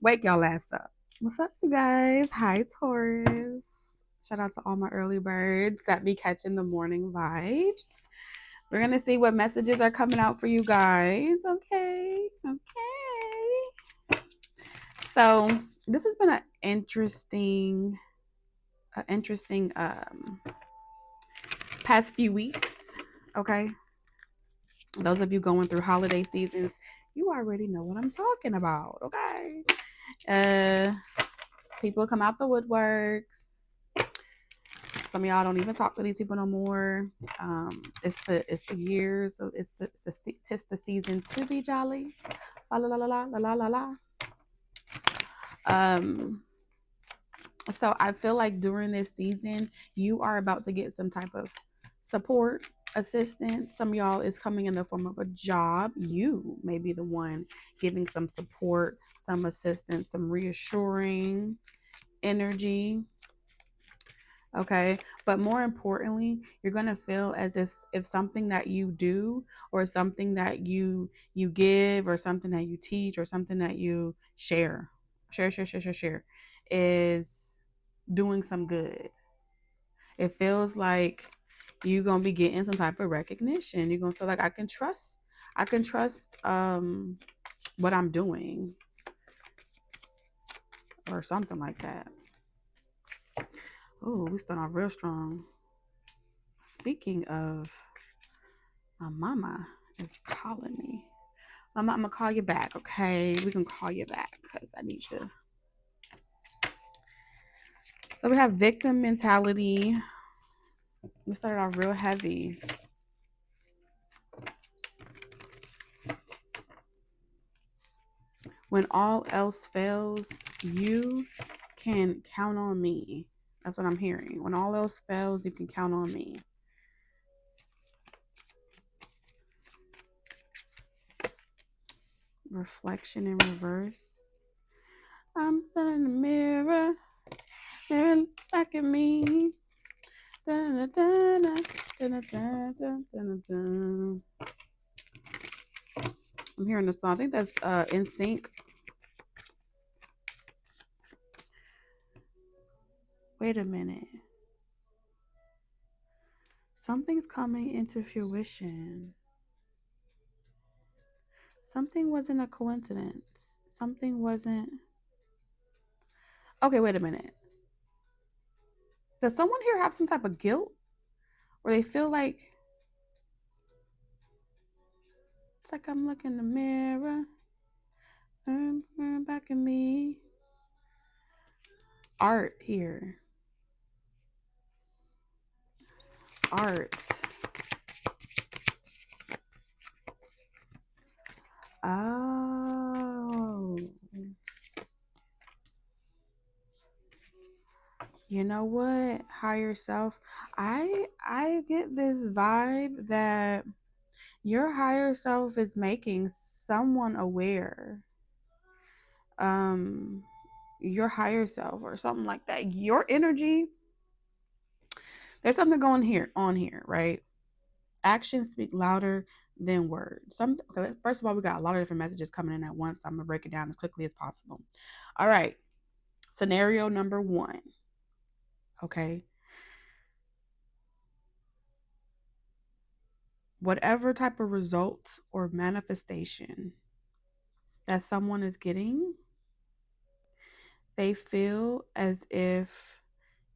Wake y'all ass up. What's up, you guys? Hi, Taurus. Shout out to all my early birds that be catching the morning vibes. We're going to see what messages are coming out for you guys. Okay. Okay. So, this has been an interesting past few weeks. Okay. Those of you going through holiday seasons, you already know what I'm talking about. Okay. Uh, People come out the woodworks. Some of y'all don't even talk to these people no more. It's the years. So it's the season to be jolly. La la la la la la la la. Um, so I feel like during this season, you are about to get some type of support, assistance. Some of y'all is coming in the form of a job. You may be the one giving some support, some assistance, some reassuring energy. Okay, but more importantly, you're going to feel as if something that you do, or something that you give, or something that you teach, or something that you share is doing some good. It feels like you're going to be getting some type of recognition. You're going to feel like I can trust what I'm doing, or something like that. Oh, we start off real strong. Speaking of, my mama is calling me. Mama, I'm gonna call you back, okay? We can call you back because I need to. So we have victim mentality. We started off real heavy. When all else fails, you can count on me. That's what I'm hearing. When all else fails, you can count on me. Reflection in reverse. I'm sitting in the mirror, mirror back at me. Da-da-da-da, da-da-da-da-da-da. I'm hearing the song. I think that's In Sync. Wait a minute. Something's coming into fruition. Something wasn't a coincidence. Something wasn't. Okay, wait a minute. Does someone here have some type of guilt? Or they feel like it's like I'm looking in the mirror, back at me. Art here. Art. Oh. You know what? Higher self. I get this vibe that your higher self is making someone aware. Um your higher self or something like that. Your energy, there's something going here on here, right? Actions speak louder than words. Okay, first of all, we got a lot of different messages coming in at once. So I'm gonna break it down as quickly as possible. All right. Scenario number 1. Okay. Whatever type of result or manifestation that someone is getting, they feel as if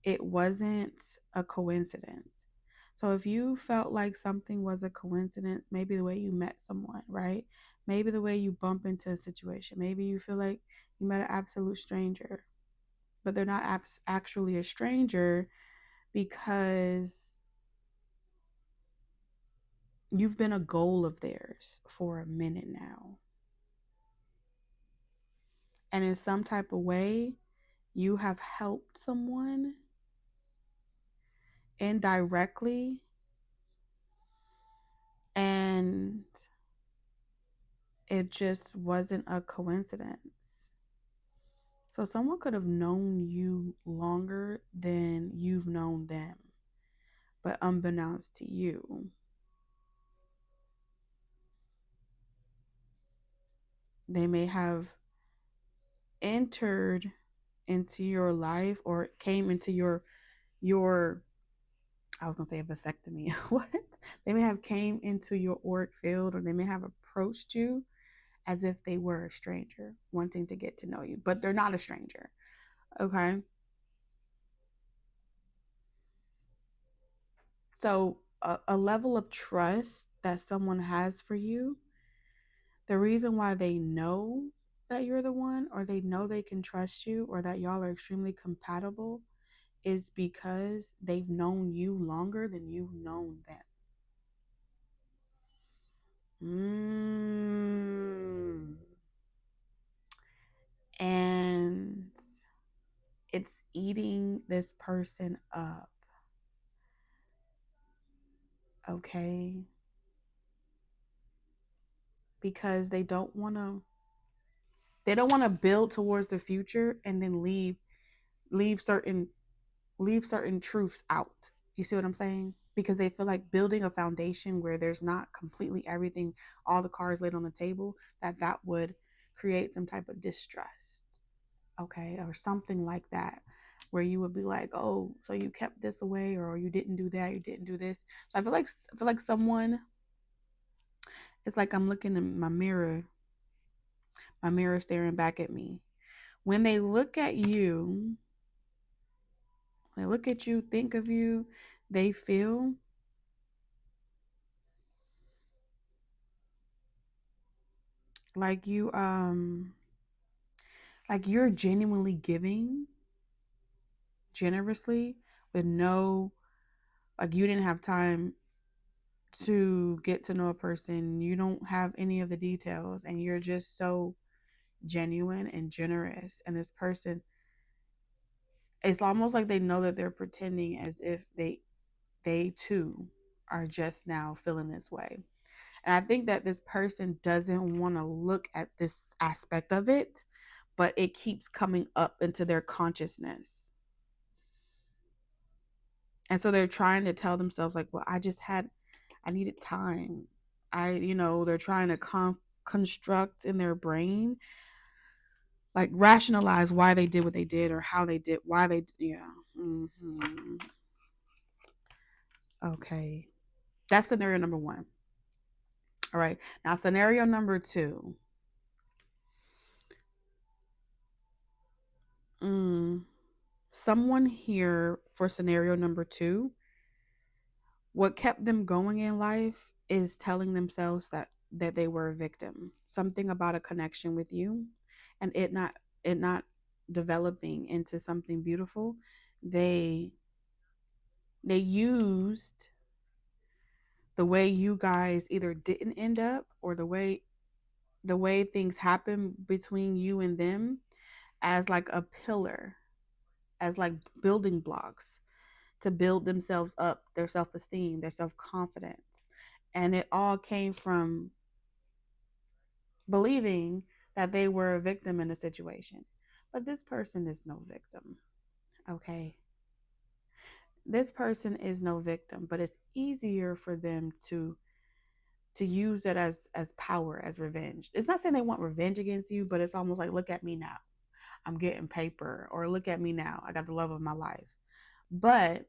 it wasn't a coincidence. So if you felt like something was a coincidence, maybe the way you met someone, right? Maybe the way you bump into a situation. Maybe you feel like you met an absolute stranger, but they're not actually a stranger because you've been a goal of theirs for a minute now. And in some type of way, you have helped someone indirectly, and it just wasn't a coincidence. So someone could have known you longer than you've known them, but unbeknownst to you, they may have entered into your life or came into your I was gonna say a vasectomy. What? They may have came into your auric field, or they may have approached you as if they were a stranger, wanting to get to know you, but they're not a stranger. Okay. So a level of trust that someone has for you, the reason why they know that you're the one, or they know they can trust you, or that y'all are extremely compatible, is because they've known you longer than you've known them. Mm. And it's eating this person up. Okay. Because they don't want to build towards the future and then leave certain leave certain truths out. You see what I'm saying? Because they feel like building a foundation where there's not completely everything, all the cards laid on the table, that would create some type of distrust. Okay, or something like that, where you would be like, oh, so you kept this away, or you didn't do that, you didn't do this. So I feel like someone, it's like I'm looking in my mirror staring back at me. When they look at you, they look at you, think of you, they feel like you're genuinely giving generously, with no, like, you didn't have time to get to know a person, you don't have any of the details, and you're just so genuine and generous. And this person, it's almost like they know that they're pretending as if they too are just now feeling this way. And I think that this person doesn't want to look at this aspect of it, but it keeps coming up into their consciousness. And so they're trying to tell themselves, like, well, I needed time. They're trying to construct in their brain, like, rationalize why they did what they did, or how they did, why they, yeah. Hmm. Okay. That's scenario number one. All right. Now, scenario number two. Mm, Someone here for scenario number two, what kept them going in life is telling themselves that they were a victim. Something about a connection with you, and it not developing into something beautiful. They they used the way you guys either didn't end up, or the way things happen between you and them, as like a pillar, as like building blocks to build themselves up, their self-esteem, their self-confidence. And it all came from believing that they were a victim in a situation. But this person is no victim. Okay. This person is no victim, but it's easier for them to use that as power, as revenge. It's not saying they want revenge against you, but it's almost like, look at me now, I'm getting paper, or look at me now, I got the love of my life. But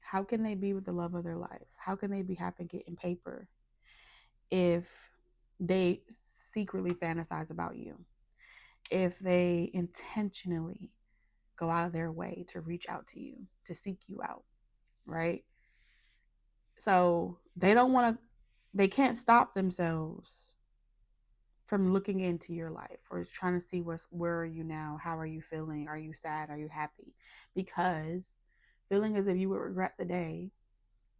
how can they be with the love of their life? How can they be happy getting paper if they secretly fantasize about you? If they intentionally go out of their way to reach out to you, to seek you out, right? So they can't stop themselves from looking into your life, or trying to see where are you now, how are you feeling, are you sad, are you happy? Because feeling as if you would regret the day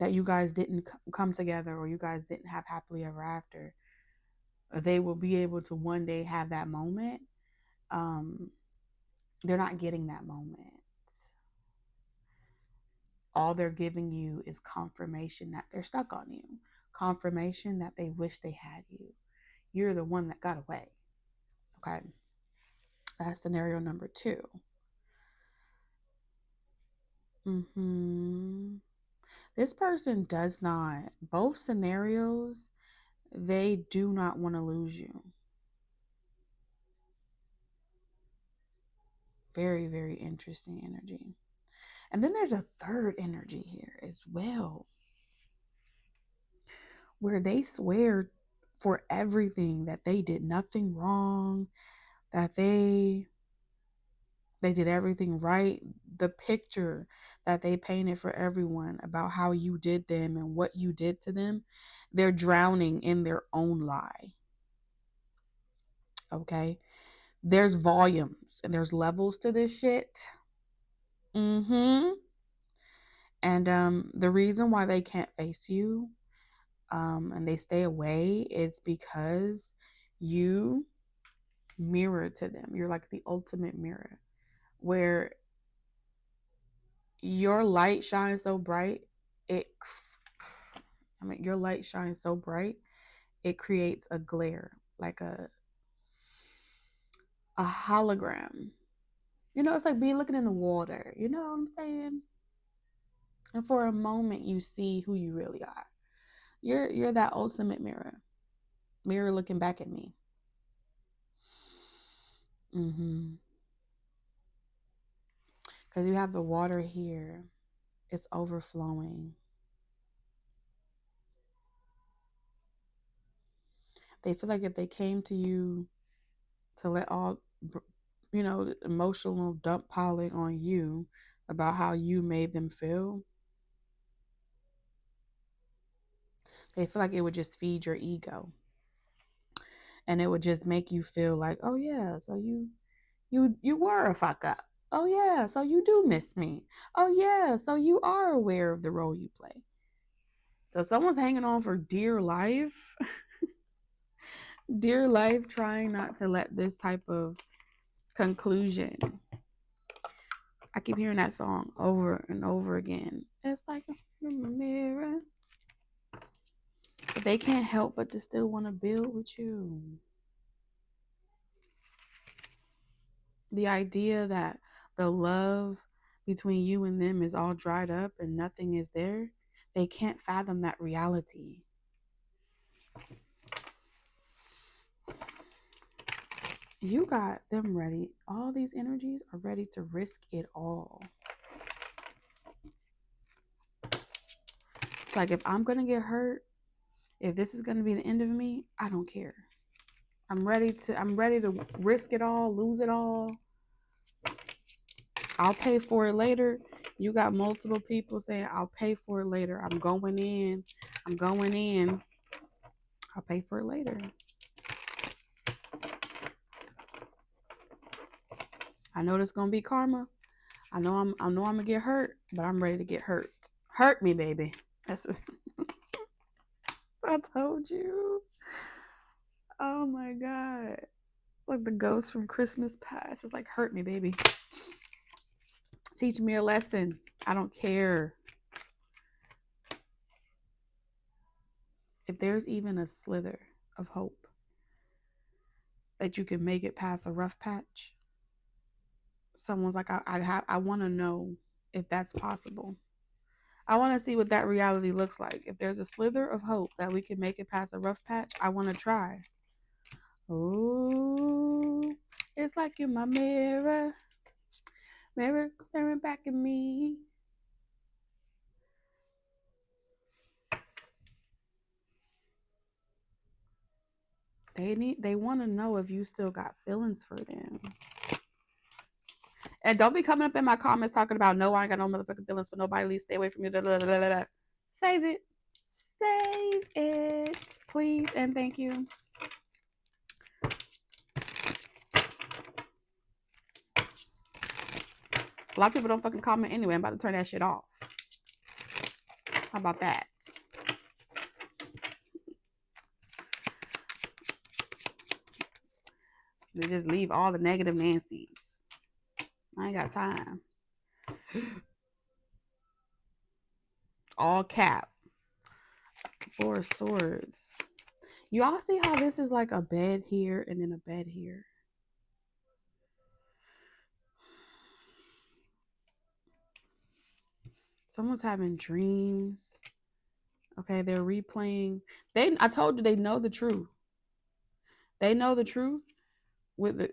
that you guys didn't come together, or you guys didn't have happily ever after, they will be able to one day have that moment. um they're not getting that moment. All they're giving you is confirmation that they're stuck on you, confirmation that they wish they had you. You're the one that got away. Okay. That's scenario number two. This person does not, both scenarios, they do not want to lose you. Very, very interesting energy. And then there's a third energy here as well, where they swear for everything that they did nothing wrong, that they did everything right. The picture that they painted for everyone about how you did them and what you did to them, they're drowning in their own lie. Okay? There's volumes and there's levels to this shit. Mm-hmm. And the reason why they can't face you and they stay away is because you mirror to them. You're like the ultimate mirror, where your light shines so bright, it your light shines so bright, it creates a glare, like a hologram. You know, it's like being looking in the water. You know what I'm saying? And for a moment, you see who you really are. You're that ultimate mirror. Mirror looking back at me. Mm-hmm. Because you have the water here. It's overflowing. They feel like if they came to you to let all, emotional dump piling on you about how you made them feel, they feel like it would just feed your ego. And it would just make you feel like, oh yeah, so you were a fuck up. Oh yeah, so you do miss me. Oh yeah, so you are aware of the role you play. So someone's hanging on for dear life, dear life, trying not to let this type of conclusion. I keep hearing that song over and over again. It's like a mirror. But they can't help but to still want to build with you. The idea that the love between you and them is all dried up and nothing is there, they can't fathom that reality. You got them ready. All these energies are ready to risk it all. It's like, if I'm going to get hurt, if this is going to be the end of me, I don't care. I'm ready to risk it all, lose it all. I'll pay for it later. You got multiple people saying, I'll pay for it later. I'm going in. I'll pay for it later. I know there's gonna be karma. I know I'm gonna get hurt, but I'm ready to get hurt. Hurt me, baby. That's what I told you. Oh my god. Like the ghost from Christmas past. It's like, hurt me, baby. Teach me a lesson. I don't care. If there's even a slither of hope that you can make it past a rough patch, someone's like, I want to know if that's possible. I want to see what that reality looks like. If there's a slither of hope that we can make it past a rough patch, I want to try. Oh, it's like in my mirror, mirror staring back at me. They want to know if you still got feelings for them. And don't be coming up in my comments talking about, no, I ain't got no motherfucking feelings for nobody. Please stay away from me. Save it. Save it, please, and thank you. A lot of people don't fucking comment anyway. I'm about to turn that shit off. How about that? They just leave all the negative Nancy's. I ain't got time. All cap. 4 swords. You all see how this is like a bed here and then a bed here? Someone's having dreams. Okay, they're replaying. I told you, they know the truth. They know the truth, with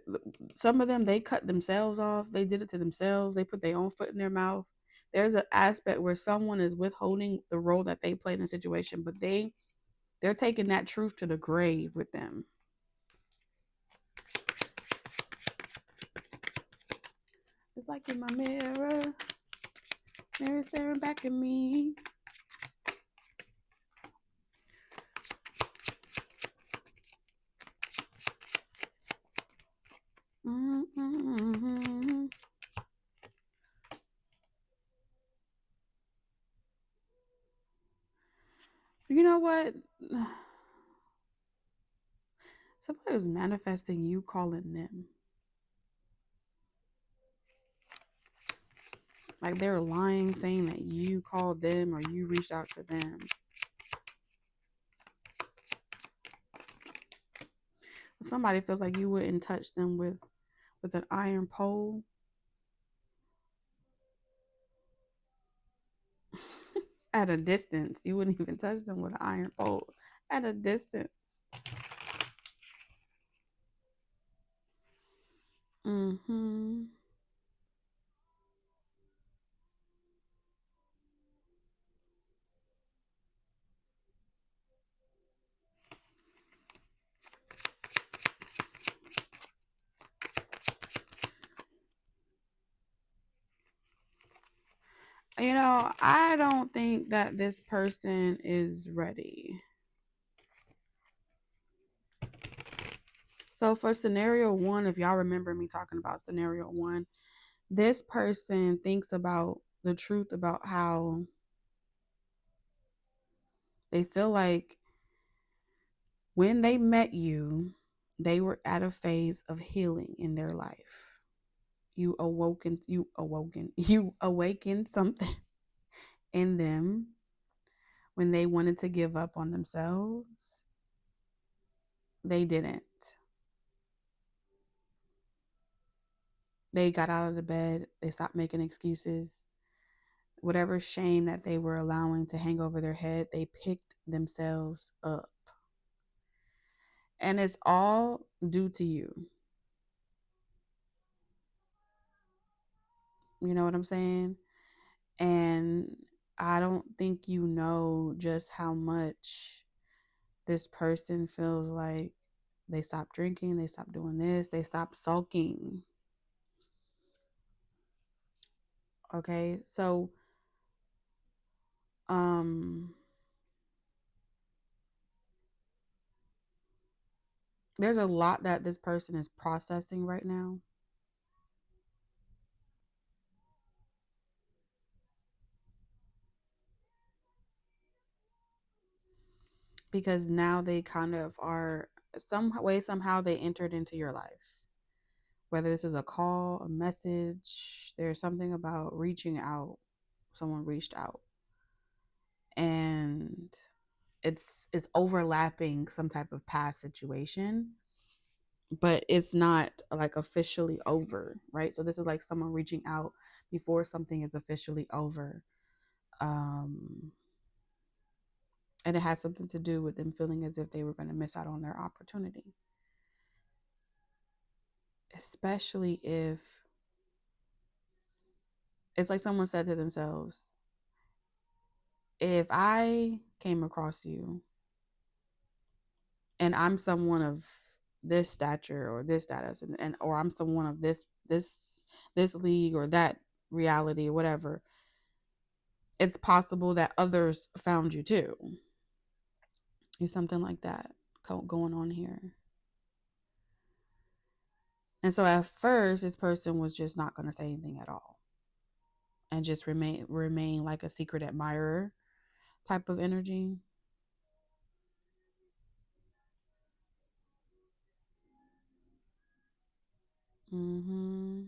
some of them, they cut themselves off. They did it to themselves. They put their own foot in their mouth. There's an aspect where someone is withholding the role that they played in a situation, but they're taking that truth to the grave with them. It's like in my mirror, mirror staring back at me. Mm-hmm. You know what? Somebody was manifesting you calling them. Like they're lying, saying that you called them or you reached out to them. Somebody feels like you wouldn't touch them with an iron pole. At a distance. You wouldn't even touch them with an iron pole. At a distance. Mm-hmm. You know, I don't think that this person is ready. So for scenario one, if y'all remember me talking about scenario one, this person thinks about the truth about how they feel like when they met you, they were at a phase of healing in their life. You awakened something in them when they wanted to give up on themselves. They didn't. They got out of the bed, they stopped making excuses. Whatever shame that they were allowing to hang over their head, they picked themselves up. And it's all due to you. You know what I'm saying? And I don't think you know just how much this person feels like they stopped drinking, they stopped doing this, they stopped sulking. Okay? So um there's a lot that this person is processing right now because now they kind of are some way somehow they entered into your life. Whether this is a call, a message, there's something about reaching out. Someone reached out and it's overlapping some type of past situation, but it's not like officially over, right? So this is like someone reaching out before something is officially over. Um and it has something to do with them feeling as if they were going to miss out on their opportunity, especially if it's like someone said to themselves, if I came across you and I'm someone of this stature or this status, and or I'm someone of this league or that reality or whatever, it's possible that others found you too. There's something like that going on here. And so at first, this person was just not going to say anything at all and just remain like a secret admirer type of energy. Mm-hmm.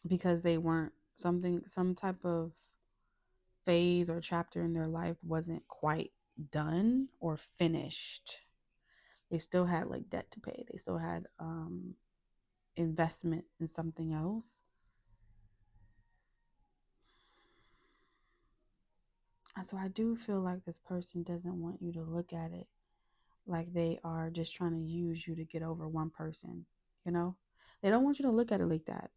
Because they weren't some type of phase or chapter in their life wasn't quite done or finished. They still had like debt to pay. They still had investment in something else. And so I do feel like this person doesn't want you to look at it like they are just trying to use you to get over one person, you know? They don't want you to look at it like that.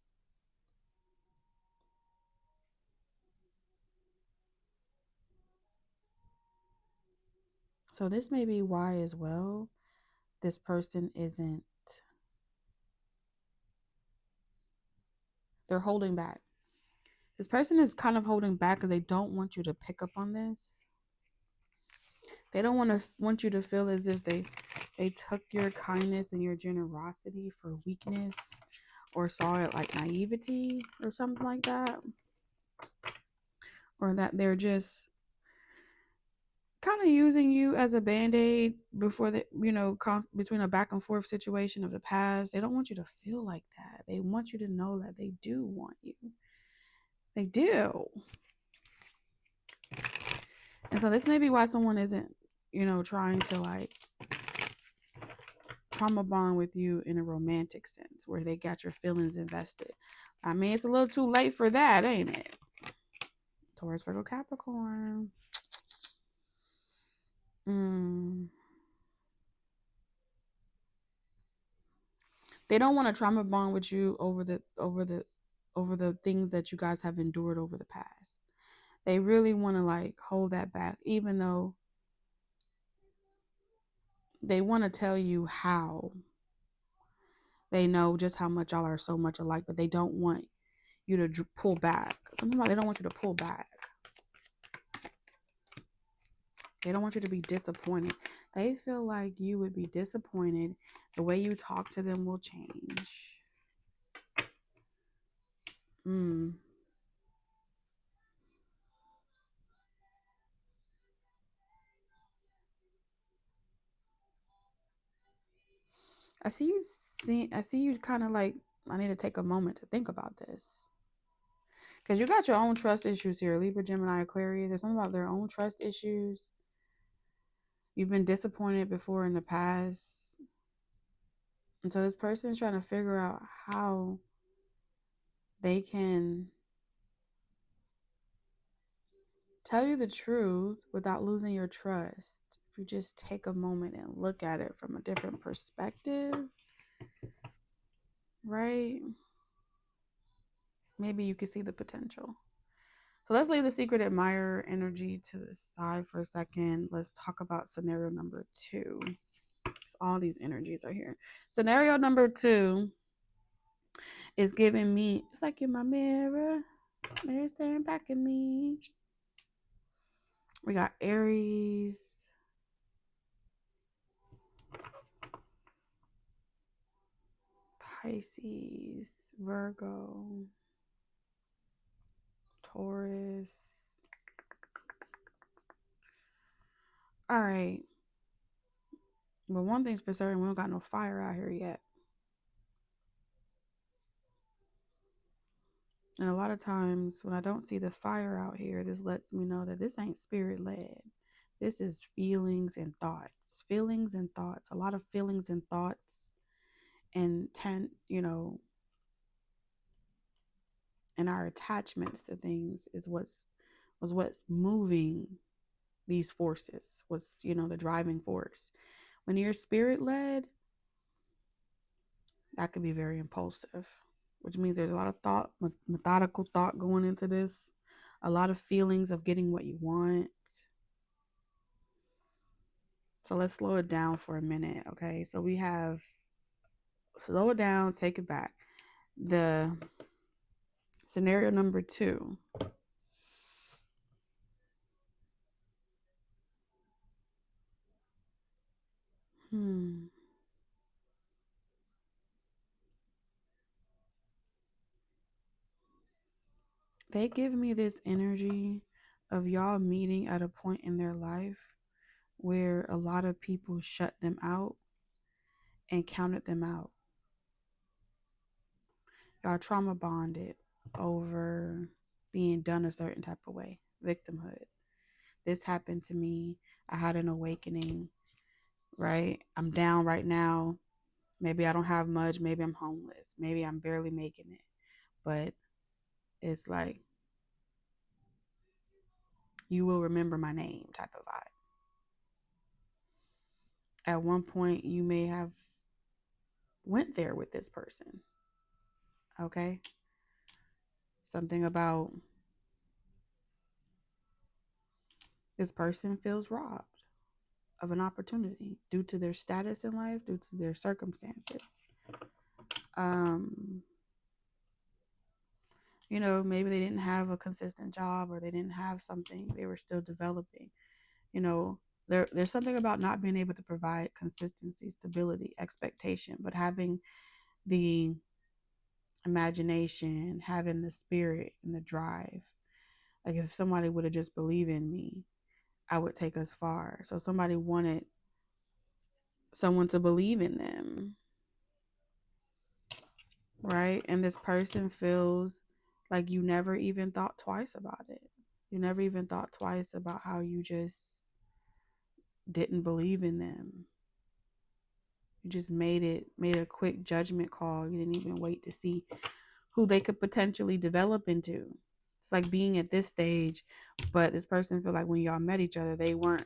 So this may be why as well this person isn't, they're holding back. This person is kind of holding back because they don't want you to pick up on this. They don't want you to feel as if they took your kindness and your generosity for weakness or saw it like naivety or something like that, or that they're just kind of using you as a band-aid before the between a back and forth situation of the past. They don't want you to feel like that. They want you to know that they do want you. They do. And so this may be why someone isn't trying to like trauma bond with you in a romantic sense where they got your feelings invested. I mean, it's a little too late for that, ain't it? Taurus, Virgo, Capricorn. They don't want to trauma bond with you over the things that you guys have endured over the past. They really want to like hold that back, even though they want to tell you how they know just how much y'all are so much alike, but they don't want you to pull back. Sometimes they don't want you to pull back. They don't want you to be disappointed. They feel like you would be disappointed. The way you talk to them will change. I see you kind of like, I need to take a moment to think about this. Because you got your own trust issues here, Libra, Gemini, Aquarius. There's something about their own trust issues. You've been disappointed before in the past. And so this person is trying to figure out how they can tell you the truth without losing your trust. If you just take a moment and look at it from a different perspective, right? Maybe you can see the potential. So let's leave the secret admirer energy to the side for a second. Let's talk about scenario number 2. All these energies are here. Scenario number 2 is giving me, it's like in my mirror, mirror staring back at me. We got Aries, Pisces, Virgo, Taurus. All right. But one thing's for certain, we don't got no fire out here yet. And a lot of times when I don't see the fire out here, this lets me know that this ain't spirit led. This is feelings and thoughts. Feelings and thoughts. A lot of feelings and thoughts and and our attachments to things is what's moving these forces. What's, the driving force. When you're spirit led, that could be very impulsive, which means there's a lot of thought, methodical thought going into this, a lot of feelings of getting what you want. So let's slow it down for a minute, okay? So we have slow it down, take it back. The scenario number 2. They give me this energy of y'all meeting at a point in their life where a lot of people shut them out and counted them out. Y'all trauma bonded over being done a certain type of way. Victimhood. This happened to me. I had an awakening, right? I'm down right now. Maybe I don't have much. Maybe I'm homeless. Maybe I'm barely making it. But it's like, you will remember my name type of vibe. At one point, you may have went there with this person. Okay? Something about this person feels robbed of an opportunity due to their status in life, due to their circumstances. You know, maybe they didn't have a consistent job, or they didn't have something, they were still developing. You know, there's something about not being able to provide consistency, stability, expectation, but having the imagination, having the spirit and the drive. Like, if somebody would have just believed in me, I would take us far. So somebody wanted someone to believe in them, right? And this person feels like you never even thought twice about it. You never even thought twice about how you just didn't believe in them. You just made a quick judgment call. You didn't even wait to see who they could potentially develop into. It's like being at this stage, but this person feel like when y'all met each other, they weren't.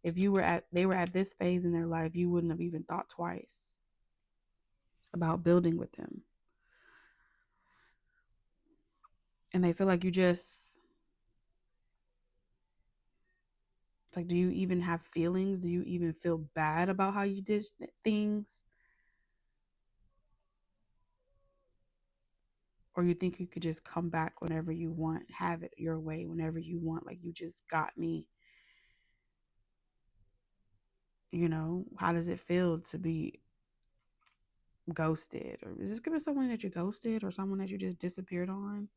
If they were at this phase in their life, you wouldn't have even thought twice about building with them. And they feel like you just, like, do you even have feelings? Do you even feel bad about how you did things? Or you think you could just come back whenever you want, have it your way whenever you want, like you just got me? You know, how does it feel to be ghosted? Or is this gonna be someone that you ghosted, or someone that you just disappeared on?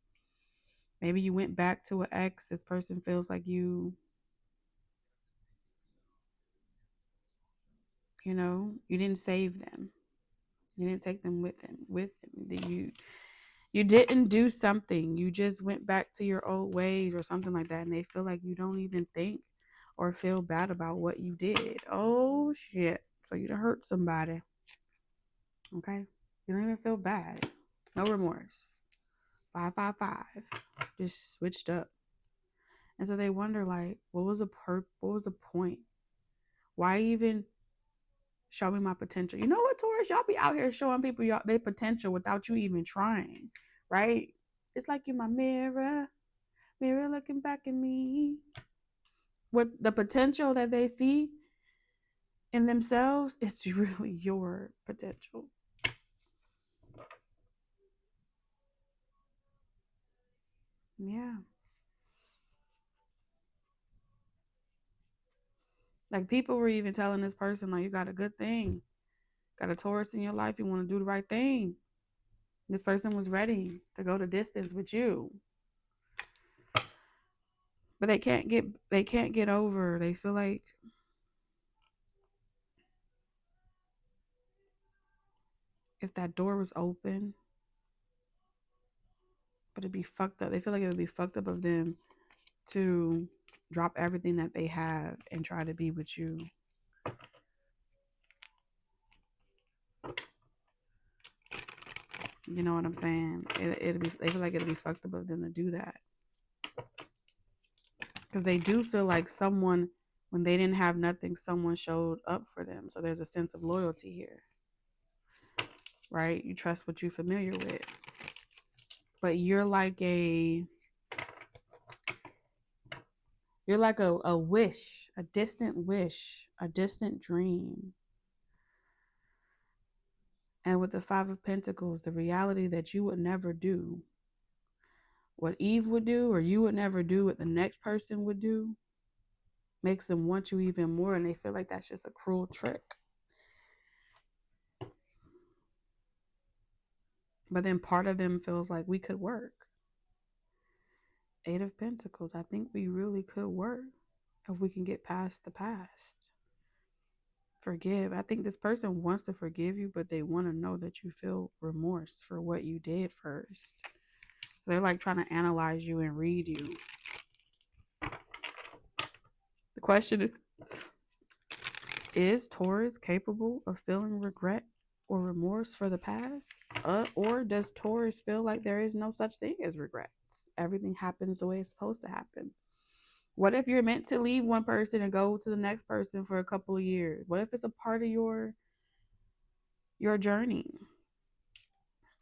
Maybe you went back to an ex. This person feels like you didn't save them. You didn't take them with them. You didn't do something. You just went back to your old ways or something like that. And they feel like you don't even think or feel bad about what you did. Oh shit. So you done hurt somebody. Okay? You don't even feel bad. No remorse. 555. Just switched up. And so they wonder, like, what was the point? Why even show me my potential? You know what, Taurus? Y'all be out here showing people their potential without you even trying, right? It's like you're my mirror, mirror looking back at me. What the potential that they see in themselves is really your potential. Yeah. Like, people were even telling this person, like, you got a good thing. Got a Taurus in your life, you want to do the right thing. This person was ready to go the distance with you. But they can't get over. They feel like if that door was open, but it'd be fucked up. They feel like it would be fucked up of them to drop everything that they have and try to be with you. You know what I'm saying? They feel like it'll be fucked up of them to do that. Because they do feel like someone, when they didn't have nothing, someone showed up for them. So there's a sense of loyalty here, right? You trust what you're familiar with. But you're like a wish, a distant dream. And with the Five of Pentacles, the reality that you would never do what Eve would do, or you would never do what the next person would do, makes them want you even more. And they feel like that's just a cruel trick. But then part of them feels like we could work. Eight of Pentacles. I think we really could work if we can get past the past. Forgive. I think this person wants to forgive you, but they want to know that you feel remorse for what you did first. They're like trying to analyze you and read you. The question is Taurus capable of feeling regret or remorse for the past? Or does Taurus feel like there is no such thing as regrets? Everything happens the way it's supposed to happen. What if you're meant to leave one person and go to the next person for a couple of years? What if it's a part of your journey?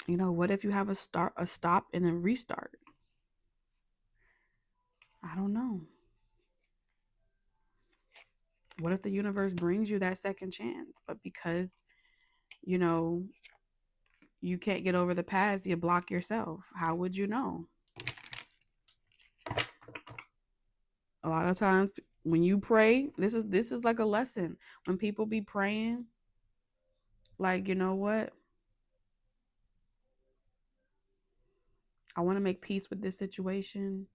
You know, what if you have a stop and a restart? I don't know. What if the universe brings you that second chance, but because, you know, you can't get over the past, you block yourself? How would you know? A lot of times when you pray, this is like a lesson. When people be praying, like, you know what? I want to make peace with this situation.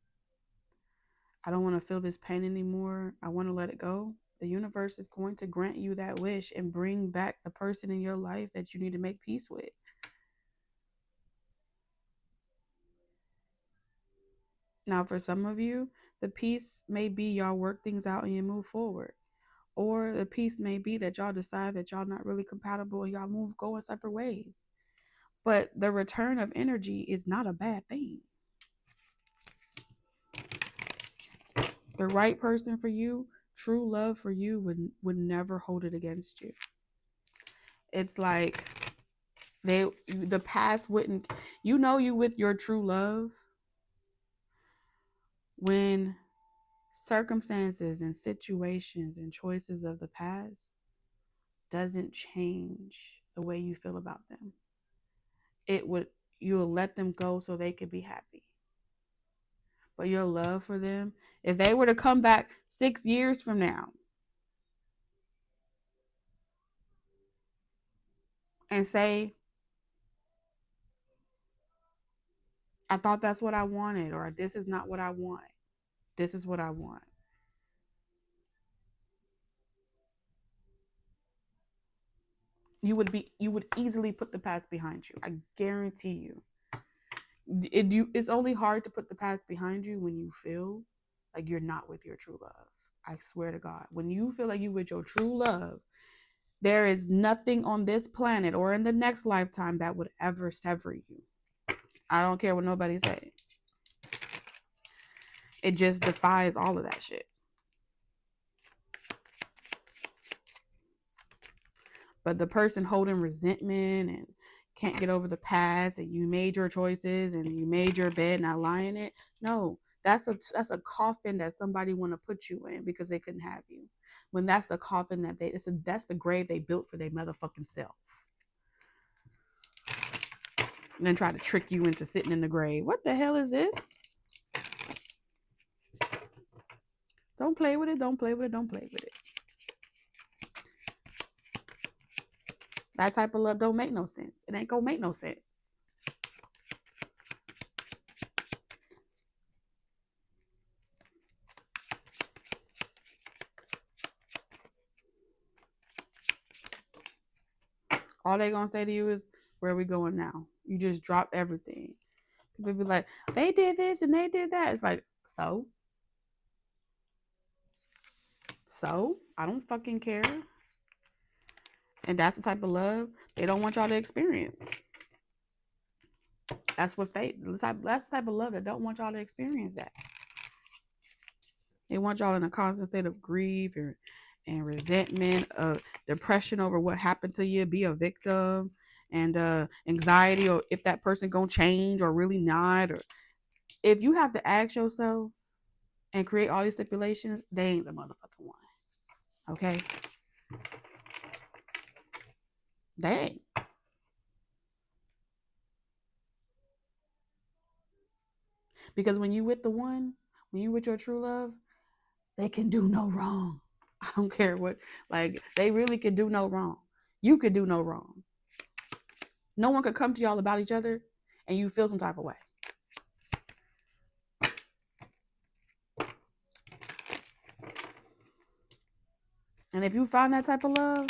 I don't want to feel this pain anymore. I want to let it go. The universe is going to grant you that wish and bring back the person in your life that you need to make peace with. Now, for some of you, the peace may be y'all work things out and you move forward. Or the peace may be that y'all decide that y'all not really compatible and y'all go in separate ways. But the return of energy is not a bad thing. The right person for you, true love for you would never hold it against you. It's like the past wouldn't, you know, you with your true love when circumstances and situations and choices of the past doesn't change the way you feel about them. You'll let them go so they could be happy. But your love for them, if they were to come back 6 years from now and say, I thought that's what I wanted, or this is not what I want, this is what I want, you would easily put the past behind you. I guarantee you. It's only hard to put the past behind you when you feel like you're not with your true love. I swear to God, when you feel like you with your true love, there is nothing on this planet or in the next lifetime that would ever sever you. I don't care what nobody say. It just defies all of that shit. But the person holding resentment and can't get over the past, and you made your choices and you made your bed, not lying in it. No, that's a coffin that somebody want to put you in because they couldn't have you. When that's the coffin that that's the grave they built for their motherfucking self. And then try to trick you into sitting in the grave. What the hell is this? Don't play with it. Don't play with it. Don't play with it. That type of love don't make no sense. It ain't gonna make no sense. All they gonna say to you is, where are we going now? You just dropped everything. People be like, they did this and they did that. It's like, so I don't fucking care. And that's the type of love they don't want y'all to experience. That's what that's the type of love that don't want y'all to experience that. They want y'all in a constant state of grief and resentment, depression over what happened to you, be a victim, and anxiety, or if that person gonna change or really not. Or if you have to ask yourself and create all these stipulations, they ain't the motherfucking one. Okay? They ain't. Because when you with the one, when you with your true love, they can do no wrong. I don't care what, like, they really could do no wrong. You could do no wrong. No one could come to y'all about each other and you feel some type of way. And if you find that type of love,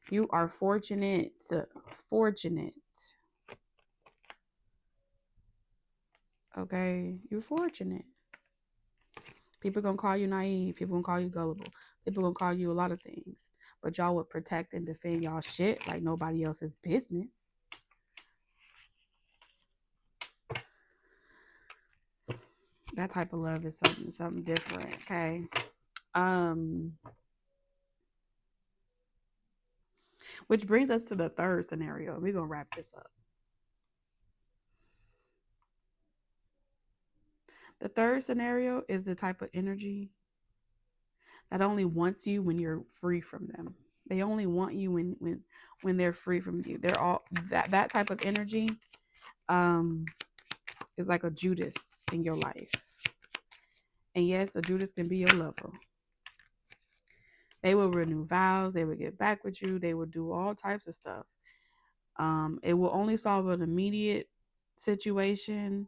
you are fortunate. Fortunate. Okay? You're fortunate. People gonna call you naive. People gonna call you gullible. People gonna call you a lot of things. But y'all would protect and defend y'all shit like nobody else's business. That type of love is something different, okay? Um, which brings us to the third scenario. We're gonna wrap this up. The third scenario is the type of energy that only wants you when you're free from them. They only want you when they're free from you. They're all that type of energy um is like a Judas in your life. And yes, a Judas can be your lover. They will renew vows, they will get back with you, they will do all types of stuff. It will only solve an immediate situation,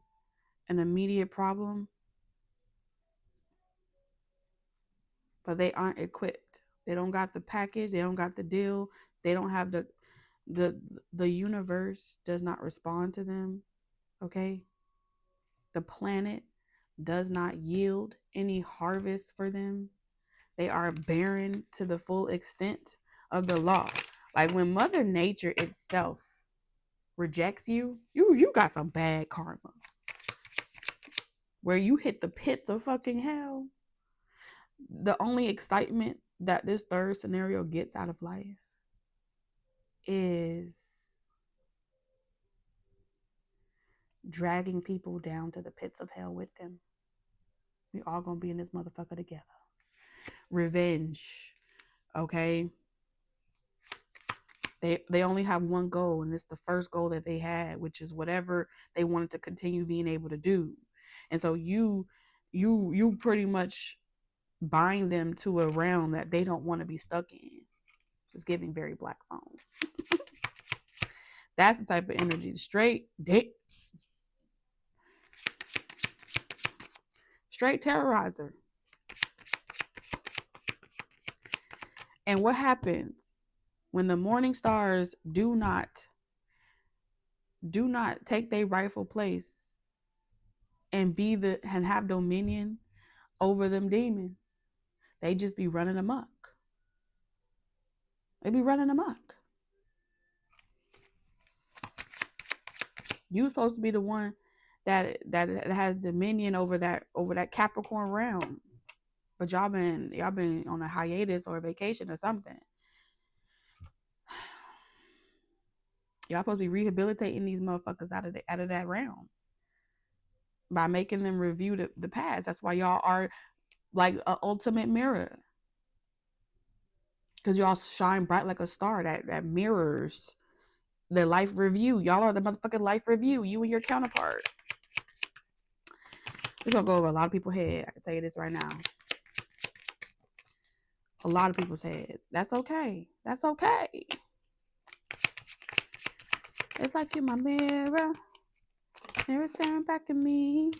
an immediate problem, but they aren't equipped. They don't got the package, they don't got the deal, they don't have the the universe does not respond to them, okay? The planet does not yield any harvest for them. They are barren to the full extent of the law. Like when Mother Nature itself rejects you, you got some bad karma. Where you hit the pits of fucking hell. The only excitement that this third scenario gets out of life is dragging people down to the pits of hell with them. We all gonna be in this motherfucker together. Revenge, okay? They only have one goal, and it's the first goal that they had, which is whatever they wanted to continue being able to do. And so you pretty much bind them to a realm that they don't want to be stuck in. It's giving very black phone. That's the type of energy. Straight terrorizer. And what happens when the morning stars do not take their rightful place and have dominion over them demons? They just be running amok. They be running amok. You supposed to be the one that has dominion over that Capricorn realm. But y'all been on a hiatus or a vacation or something. Y'all supposed to be rehabilitating these motherfuckers out of that realm by making them review the past. That's why y'all are like an ultimate mirror, because y'all shine bright like a star that mirrors the life review. Y'all are the motherfucking life review. You and your counterpart. We're gonna go over a lot of people's head. I can tell you this right now. A lot of people's heads. That's okay. That's okay. It's like you're my mirror. Mirror staring back at me.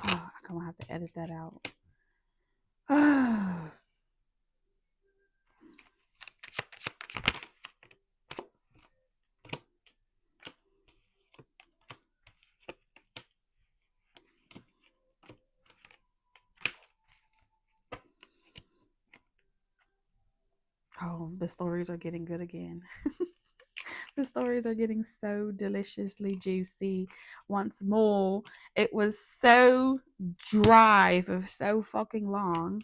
Oh, I'm gonna have to edit that out. Oh, the stories are getting good again. The stories are getting so deliciously juicy once more. It was so dry for so fucking long.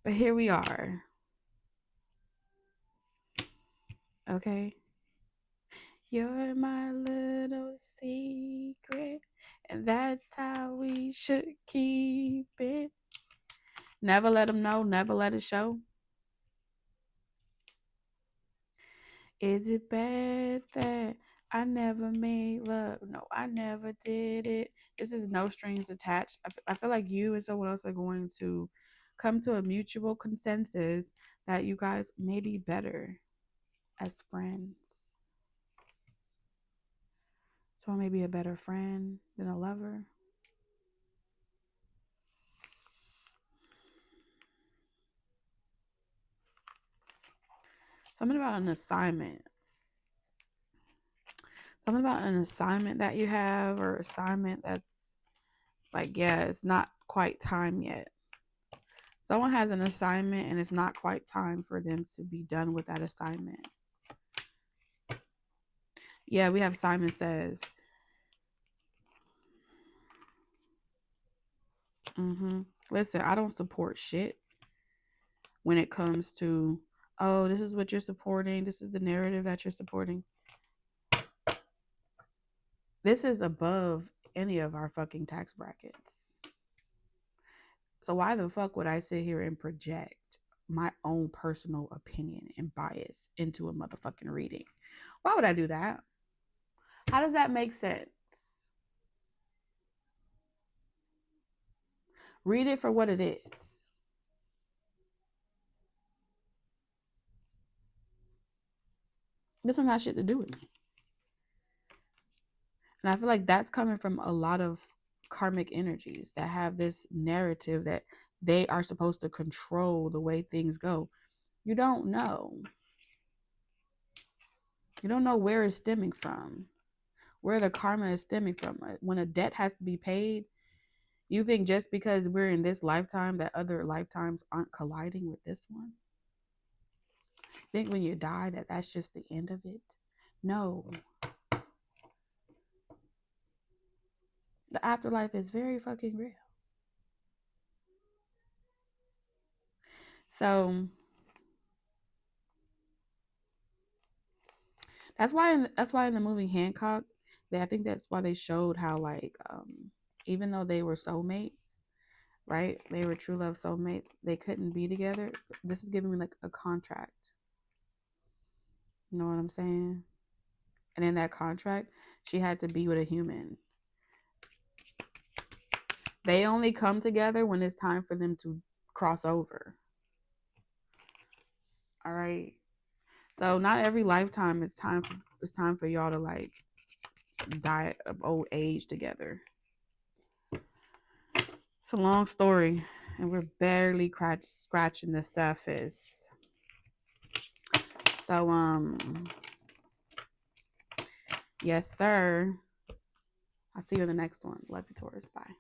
But here we are. Okay. You're my little secret, and that's how we should keep it. Never let them know, never let it show. Is it bad that I never made love? No, I never did it. This is no strings attached. I feel like you and someone else are going to come to a mutual consensus that you guys may be better as friends. So I may be a better friend than a lover. Something about an assignment. Something about an assignment that you have, or assignment that's like, yeah, it's not quite time yet. Someone has an assignment and it's not quite time for them to be done with that assignment. Yeah, we have Simon Says. Listen, I don't support shit when it comes to, oh, this is what you're supporting. This is the narrative that you're supporting. This is above any of our fucking tax brackets. So why the fuck would I sit here and project my own personal opinion and bias into a motherfucking reading? Why would I do that? How does that make sense? Read it for what it is. This one has shit to do with me. And I feel like that's coming from a lot of karmic energies that have this narrative that they are supposed to control the way things go. You don't know. You don't know where it's stemming from, where the karma is stemming from. When a debt has to be paid, you think just because we're in this lifetime that other lifetimes aren't colliding with this one? Think when you die that that's just the end of it? No. The afterlife is very fucking real. So that's why in the movie Hancock, I think that's why they showed how, like, even though they were soulmates, right? They were true love soulmates. They couldn't be together. This is giving me like a contract. You know what I'm saying? And in that contract, she had to be with a human. They only come together when it's time for them to cross over. All right. So not every lifetime it's time for y'all to like die of old age together. It's a long story, and we're barely scratching the surface. So yes, sir. I'll see you in the next one. Love you, Taurus. Bye.